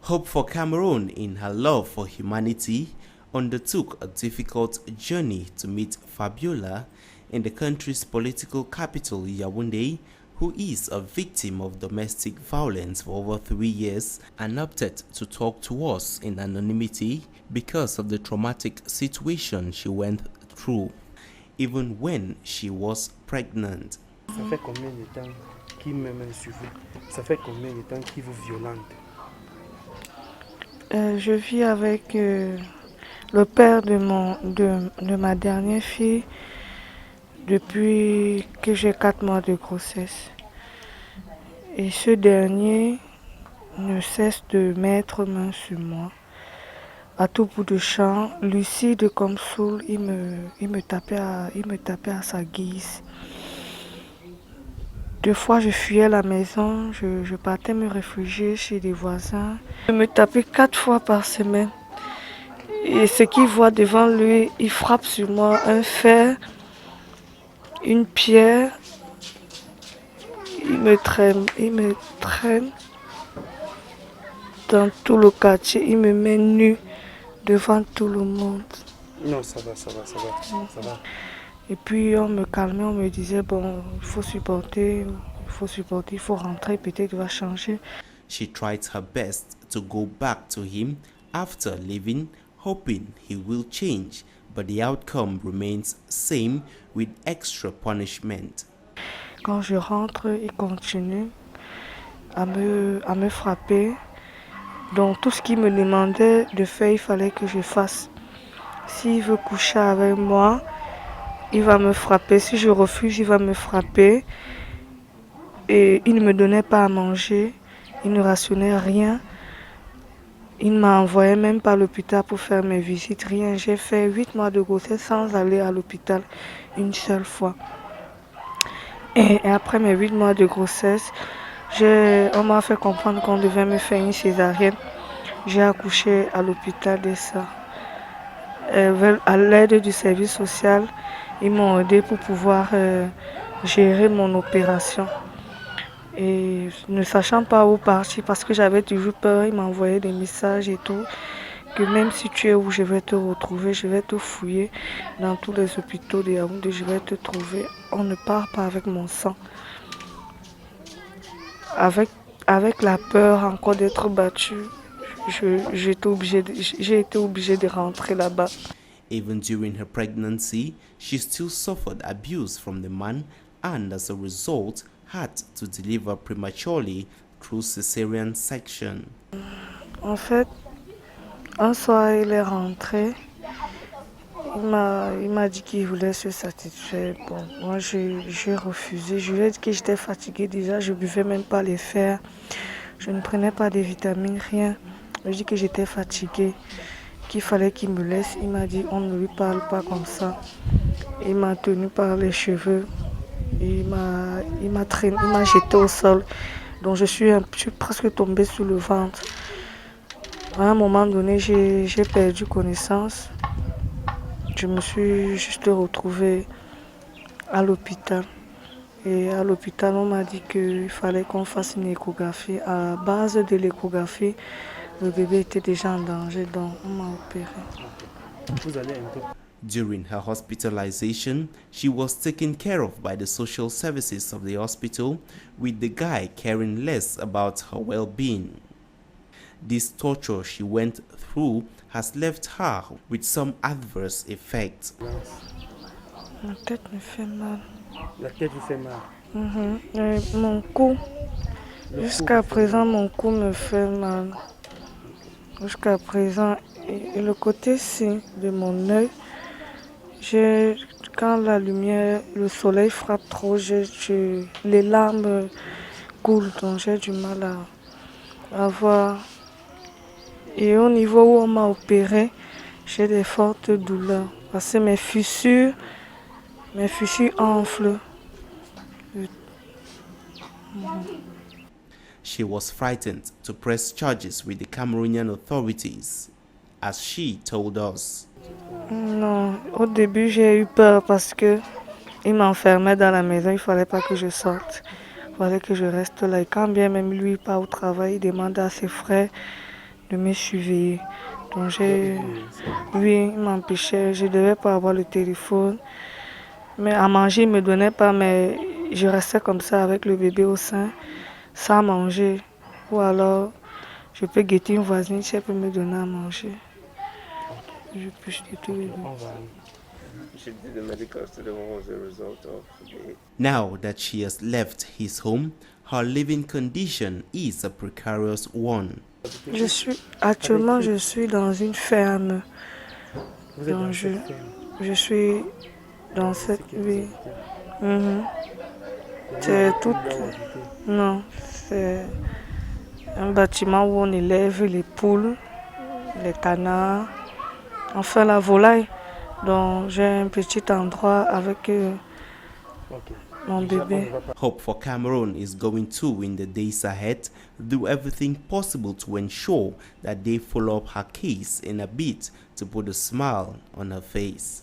Hope for Cameroon, in her love for humanity, undertook a difficult journey to meet Fabiola in the country's political capital, Yaoundé, who is a victim of domestic violence for over 3 years and opted to talk to us in anonymity because of the traumatic situation she went through, even when she was pregnant. Ça fait combien de temps qu'il me met sur vous? Ça fait combien de temps qu'il vous violente? Je vis avec le père de ma dernière fille depuis que j'ai 4 mois de grossesse. Et ce dernier ne cesse de mettre main sur moi. À tout bout de champ, lucide comme saoul, il me tapait à sa guise. 2 fois, je fuyais la maison, je partais me réfugier chez des voisins. Il me tapait 4 fois par semaine. Et ce qu'il voit devant lui, il frappe sur moi un fer, une pierre. Il me traîne dans tout le quartier. Il me met nu devant tout le monde. Non, ça va. Et puis on me calmait, on me disait, bon, il faut supporter, il faut rentrer, peut-être il va changer. She tried her best to go back to him after leaving, hoping he will change, but the outcome remains same with extra punishment. Quand je rentre, il continue à me frapper. Donc tout ce qu'il me demandait de faire, il fallait que je fasse. S'il veut coucher avec moi, il va me frapper. Si je refuse, il va me frapper. Et il ne me donnait pas à manger. Il ne rationnait rien. Il ne m'a envoyé même pas à l'hôpital pour faire mes visites. Rien. J'ai fait 8 mois de grossesse sans aller à l'hôpital une seule fois. Et après mes 8 mois de grossesse, on m'a fait comprendre qu'on devait me faire une césarienne. J'ai accouché à l'hôpital de ça. À l'aide du service social, ils m'ont aidé pour pouvoir gérer mon opération. Et ne sachant pas où partir, parce que j'avais toujours peur, ils m'envoyaient des messages et tout, que même si tu es où, je vais te retrouver, je vais te fouiller dans tous les hôpitaux de Yaoundé, je vais te trouver. On ne part pas avec mon sang. Avec la peur encore d'être battue, j'ai été obligée de rentrer là-bas. Even during her pregnancy, she still suffered abuse from the man and as a result had to deliver prematurely through cesarean section. En fait, un soir il est rentré, il m'a dit qu'il voulait se satisfaire. Bon, moi j'ai refusé, je lui ai dit que j'étais fatiguée déjà, je ne buvais même pas les fers, je ne prenais pas de vitamines, rien. Je lui ai dit que j'étais fatiguée, qu'il fallait qu'il me laisse. Il m'a dit on ne lui parle pas comme ça. Il m'a tenu par les cheveux, il m'a jeté au sol. Donc je suis presque tombée sur le ventre. À un moment donné, j'ai perdu connaissance. Je me suis juste retrouvée à l'hôpital. Et à l'hôpital, on m'a dit qu'il fallait qu'on fasse une échographie. À base de l'échographie, le bébé était déjà en danger, donc on m'a opéré. During her hospitalization, she was taken care of by the social services of the hospital, with the guy caring less about her well-being. This torture she went through has left her with some adverse effects. Ma tête me fait mal. La tête vous fait mal? Mon cou, jusqu'à présent, mon cou me fait mal. Jusqu'à présent, et le côté-ci de mon œil, quand la lumière, le soleil frappe trop, les larmes coulent, donc j'ai du mal à voir. Et au niveau où on m'a opéré, j'ai des fortes douleurs parce que mes fissures enflent. She was frightened to press charges with the Cameroonian authorities, as she told us. Non, au début j'ai eu peur parce que il m'enfermait dans la maison, il fallait pas que je sorte, il fallait que je reste là. Et quand bien même lui part au travail, il demande à ses frères de me surveiller. Donc oui, il m'empêchait, je ne devais pas avoir le téléphone. Mais à manger, il ne me donnait pas, mais je restais comme ça avec le bébé au sein, sans manger. Ou alors, je peux guetter une voisine si elle peut me donner à manger. Je peux jeter tous les deux. The medical study was a result of the Now that she has left his home, her living condition is a precarious one. Actuellement, je suis dans une ferme. Vous êtes dans Donc cette ferme. je suis dans cette Sécurité. vie. C'est tout. Là où habiter. Non, c'est un bâtiment où on élève les poules, les canards, enfin la volaille. Donc j'ai un petit endroit avec Ok. mon Déjà, on bébé. ne va pas- Hope for Cameroon is going to, in the days ahead, do everything possible to ensure that they follow up her case in a bid to put a smile on her face.